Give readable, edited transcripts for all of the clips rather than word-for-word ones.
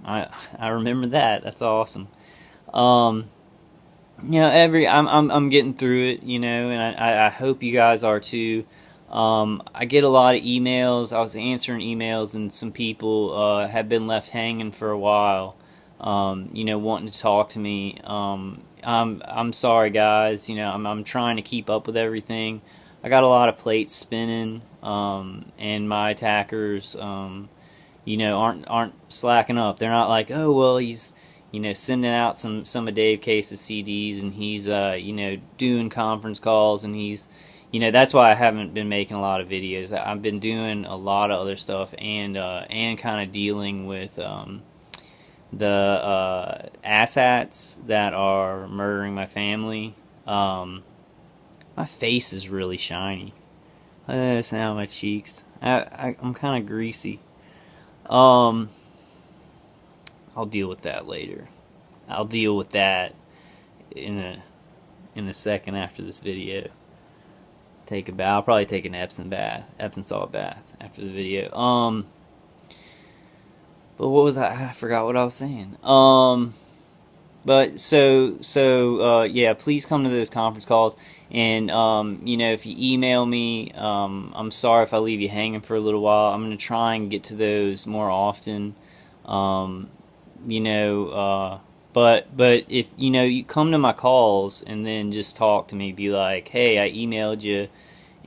I remember that. That's awesome. Um, I'm getting through it, and I hope you guys are too. I get a lot of emails. I was answering emails, and some people have been left hanging for a while. Wanting to talk to me. I'm sorry, guys. I'm trying to keep up with everything. I got a lot of plates spinning, and my attackers, aren't slacking up. They're not like, oh well, he's sending out some of Dave Case's CDs, and he's doing conference calls, and he's that's why I haven't been making a lot of videos. I've been doing a lot of other stuff, and kind of dealing with the asshats that are murdering my family. My face is really shiny. That's now my cheeks. I'm kind of greasy. Um, I'll deal with that later. I'll deal with that in a second after this video. Take a bath. I'll probably take an Epsom salt bath after the video. But what was I forgot what I was saying. But yeah, please come to those conference calls, and if you email me, I'm sorry if I leave you hanging for a little while. I'm gonna try and get to those more often. Um, but if you come to my calls and then just talk to me, be like, hey, I emailed you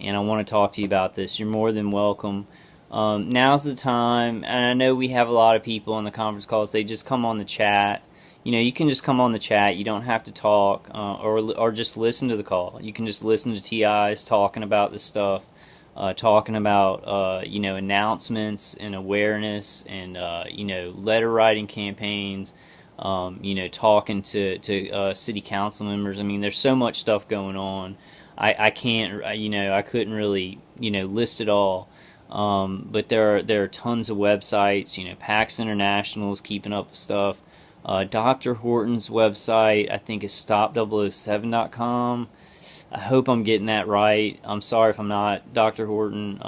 and I want to talk to you about this. You're more than welcome. Now's the time, and I know we have a lot of people on the conference calls. They just come on the chat. You can just come on the chat. You don't have to talk, or just listen to the call. You can just listen to TIs talking about this stuff, talking about announcements and awareness, and letter writing campaigns. Talking to city council members. I mean, there's so much stuff going on. I can't, I couldn't really, list it all. But there are tons of websites. PAX International is keeping up with stuff. Dr. Horton's website, I think, is stop007.com. I hope I'm getting that right. I'm sorry if I'm not, Dr. Horton.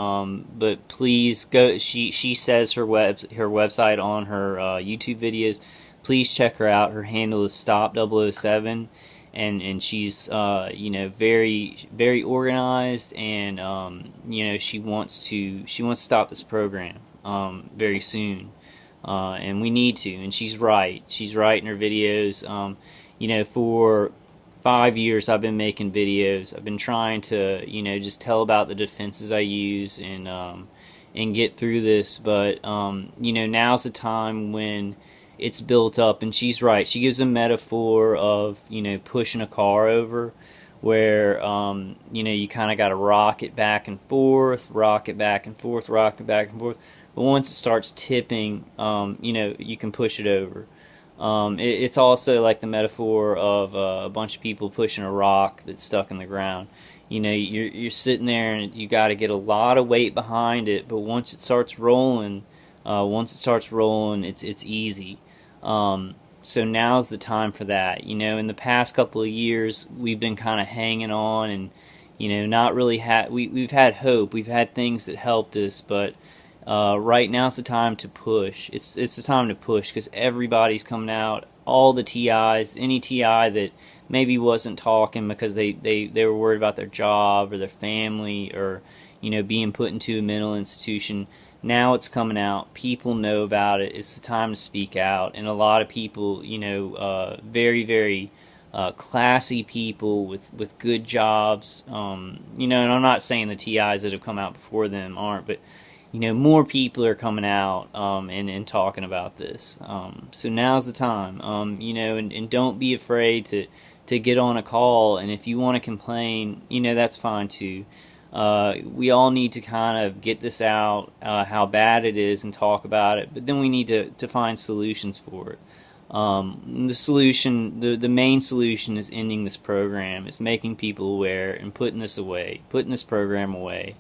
But please go. She says her website on her YouTube videos. Please check her out. Her handle is stop007, and she's very very organized, and she wants to stop this program very soon, and we need to. And she's right. She's right in her videos. For 5 years I've been making videos. I've been trying to just tell about the defenses I use, and get through this. But now's the time when it's built up. And she's right. She gives a metaphor of pushing a car over, where you kind of got to rock it back and forth, rock it back and forth, rock it back and forth. But once it starts tipping, you can push it over. It's also like the metaphor of a bunch of people pushing a rock that's stuck in the ground. You're sitting there, and you got to get a lot of weight behind it. But once it starts rolling, it's easy. So now's the time for that. In the past couple of years, we've been kind of hanging on, and not really we've had hope. We've had things that helped us, but right now's the time to push. It's the time to push, because everybody's coming out. All the TIs, any TI that maybe wasn't talking because they were worried about their job or their family, or being put into a mental institution. Now it's coming out. People know about it. It's the time to speak out. And a lot of people, very, very classy people with good jobs. And I'm not saying the TIs that have come out before them aren't, but more people are coming out and talking about this. So now's the time. And don't be afraid to get on a call. And if you want to complain, that's fine too. We all need to kind of get this out, how bad it is, and talk about it. But then we need to find solutions for it. The main solution is ending this program. It's making people aware and putting this program away.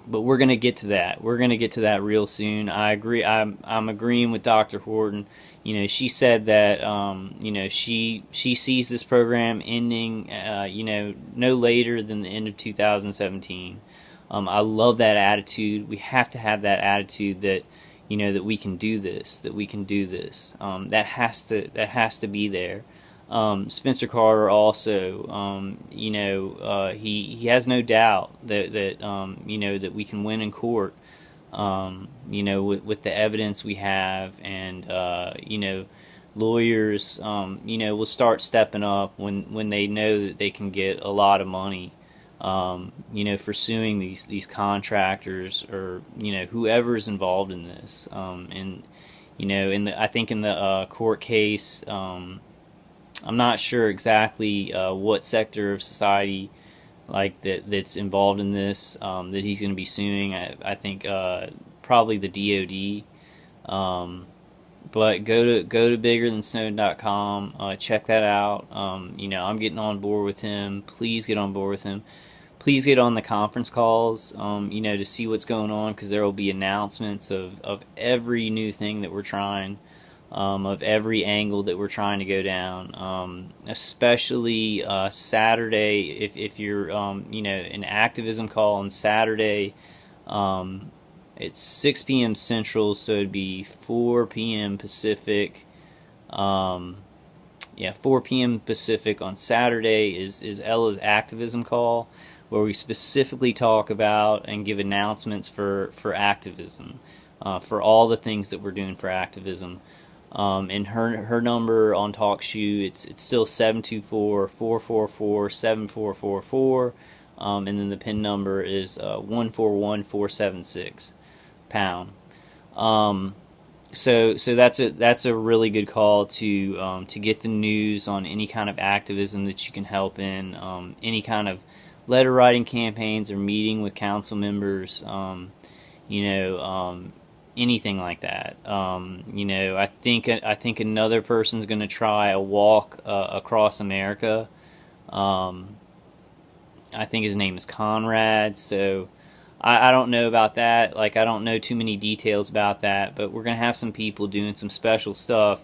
But we're gonna get to that. We're gonna get to that real soon. I agree. I'm agreeing with Dr. Horton. She said that she sees this program ending no later than the end of 2017. I love that attitude. We have to have that attitude that that we can do this, that has to be there. Spencer Carter also, he has no doubt that we can win in court, with the evidence we have, and lawyers, will start stepping up when they know that they can get a lot of money, for suing these contractors, or whoever's involved in this, and I think in the court case, I'm not sure exactly what sector of society like that's involved in this, that he's going to be suing. I think probably the DOD. But go to biggerthansnow.com, check that out. I'm getting on board with him. Please get on board with him. Please get on the conference calls, to see what's going on, because there will be announcements of every new thing that we're trying, of every angle that we're trying to go down, especially Saturday. If you're an activism call on Saturday, it's 6 p.m. Central, so it'd be 4 p.m. Pacific. 4 p.m. Pacific on Saturday is Ella's activism call, where we specifically talk about and give announcements for activism, for all the things that we're doing for activism. And her number on TalkShoe, it's still 724-444-7444, and then the PIN number is 141476 pound. So that's a really good call to get the news on any kind of activism that you can help in, any kind of letter writing campaigns or meeting with council members, anything like that. I think another person's going to try a walk across America. I think his name is Conrad. So I don't know about that. Like, I don't know too many details about that, but we're going to have some people doing some special stuff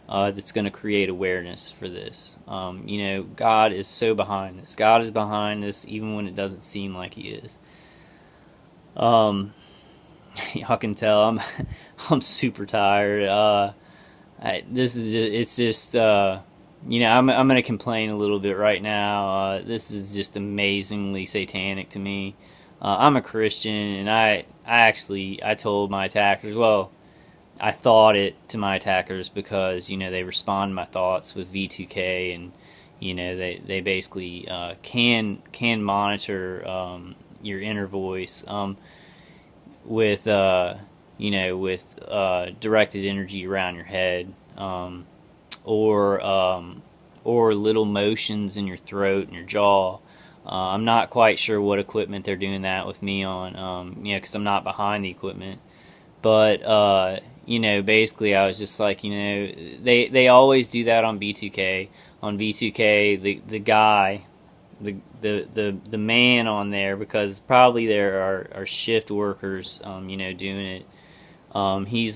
that's going to create awareness for this. God is so behind this. God is behind this, even when it doesn't seem like He is. Y'all can tell I'm super tired. I'm going to complain a little bit right now. This is just amazingly satanic to me. I'm a Christian, and I told my attackers, well, I thought it to my attackers, because they respond to my thoughts with V2K, and they basically can monitor your inner voice with directed energy around your head, or little motions in your throat and your jaw. I'm not quite sure what equipment they're doing that with me on, because I'm not behind the equipment. But basically, I was just like, they always do that on B2K. On V2K, the guy, the man on there, because probably there are shift workers, doing it. He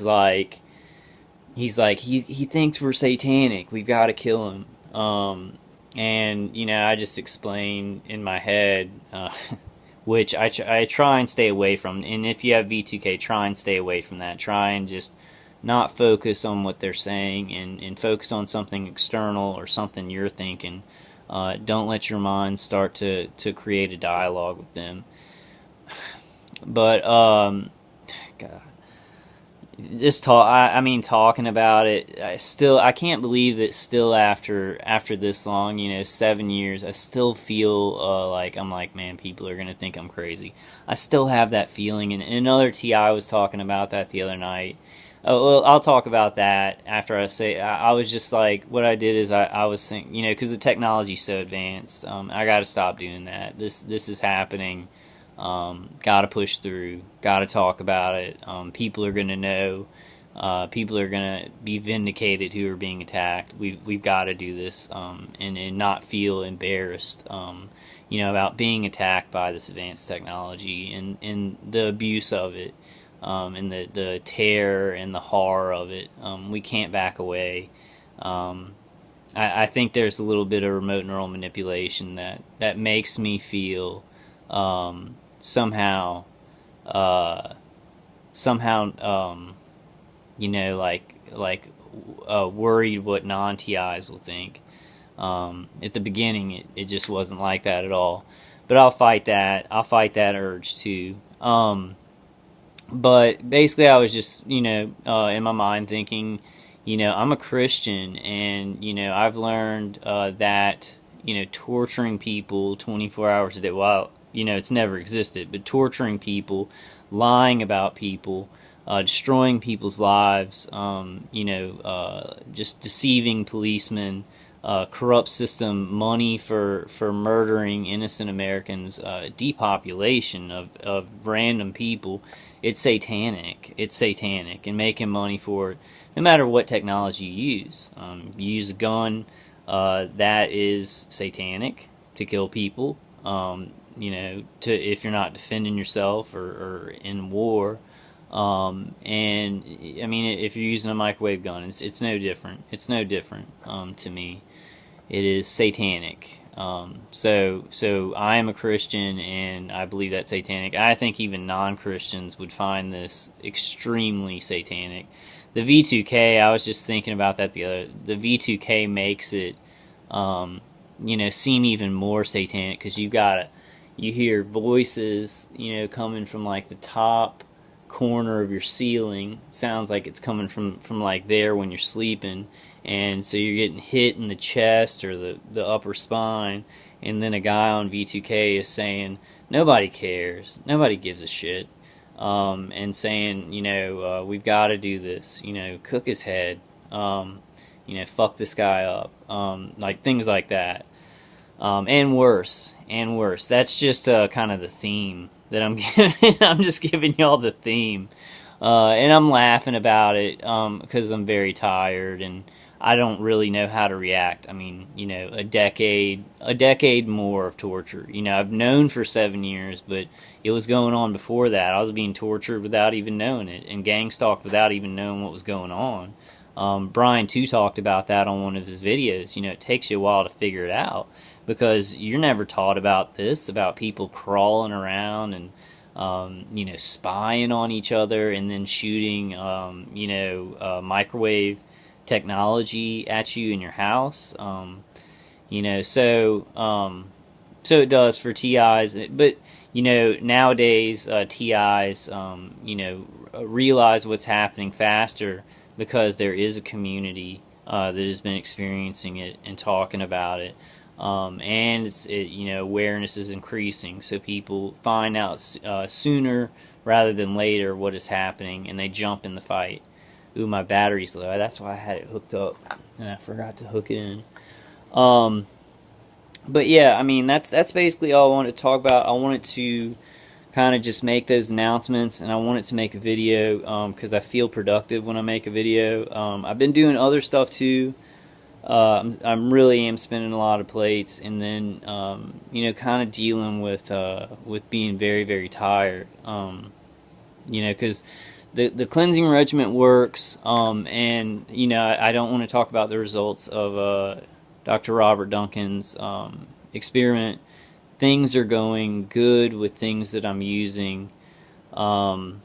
thinks we're satanic. We've got to kill him. And I just explained in my head, which I try and stay away from. And if you have V2K, try and stay away from that. Try and just not focus on what they're saying, and focus on something external or something you're thinking. Don't let your mind start to create a dialogue with them. But God, just talking about it, I can't believe that still after this long, 7 years, I still feel like, man, people are gonna think I'm crazy. I still have that feeling, and another TI was talking about that the other night. Well, I'll talk about that after I say. I was just like, what I did is I was thinking, because the technology's so advanced, I got to stop doing that. This is happening. Got to push through. Got to talk about it. People are going to know. People are going to be vindicated who are being attacked. We've got to do this, and not feel embarrassed, about being attacked by this advanced technology, and the abuse of it. And the terror and the horror of it. We can't back away. I think there's a little bit of remote neural manipulation that makes me feel somehow worried what non-TIs will think. At the beginning, it just wasn't like that at all. But I'll fight that. I'll fight that urge too. But basically, I was just, in my mind thinking, I'm a Christian, and, I've learned that, torturing people 24 hours a day, well, it's never existed, but torturing people, lying about people, destroying people's lives, just deceiving policemen, corrupt system, money for murdering innocent Americans, depopulation of random people. It's satanic. It's satanic, and making money for it, no matter what technology you use. You use a gun, that is satanic, to kill people. If you're not defending yourself or in war. And I mean, if you're using a microwave gun, it's no different. It's no different to me. It is satanic. So I am a Christian, and I believe that's satanic. I think even non-Christians would find this extremely satanic. The V2K, I was just thinking about that the V2K makes it, seem even more satanic, because you hear voices, coming from like the top corner of your ceiling. It sounds like it's coming from like there when you're sleeping, and so you're getting hit in the chest or the upper spine, and then a guy on V2K is saying nobody cares, nobody gives a shit, and saying, we've got to do this, cook his head, fuck this guy up, like things like that, and worse. That's just kind of the theme that I'm giving. I'm just giving y'all the theme, and I'm laughing about it because I'm very tired and I don't really know how to react. I mean, a decade more of torture. I've known for 7 years, but it was going on before that. I was being tortured without even knowing it, and gang stalked without even knowing what was going on. Brian too talked about that on one of his videos. It takes you a while to figure it out, because you're never taught about this, about people crawling around and spying on each other, and then shooting microwave technology at you in your house. So it does for TIs, but nowadays TIs realize what's happening faster, because there is a community that has been experiencing it and talking about it. And awareness is increasing, so people find out sooner rather than later what is happening, and they jump in the fight. Ooh, my battery's low. That's why I had it hooked up, and I forgot to hook it in. But yeah, I mean, that's basically all I wanted to talk about. I wanted to kind of just make those announcements, and I wanted to make a video because I feel productive when I make a video. I've been doing other stuff too. I'm really am spinning a lot of plates, and then kind of dealing with being very, very tired. Because the cleansing regimen works, and I don't want to talk about the results of Dr. Robert Duncan's experiment. Things are going good with things that I'm using. Things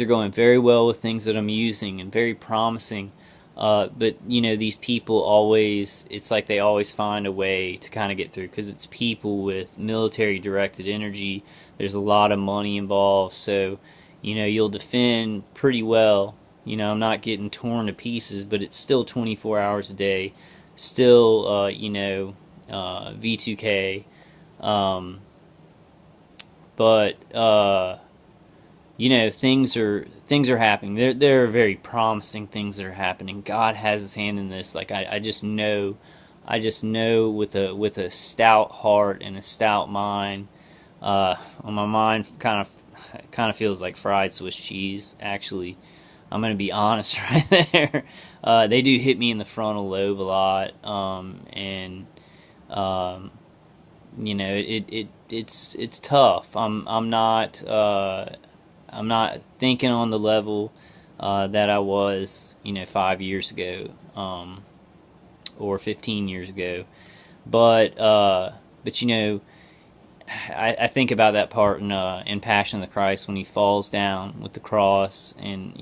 are going very well with things that I'm using, and very promising. But these people always, it's like they always find a way to kind of get through, because it's people with military directed energy. There's a lot of money involved, so you'll defend pretty well. I'm not getting torn to pieces, but it's still 24 hours a day, still V2K, but things are happening. There are very promising things that are happening. God has His hand in this. Like I just know with a stout heart and a stout mind. On my mind kind of feels like fried Swiss cheese. Actually, I'm gonna be honest right there. They do hit me in the frontal lobe a lot, and it's tough. I'm not thinking on the level that I was, 5 years ago, or 15 years ago. But I think about that part in Passion of the Christ, when he falls down with the cross, and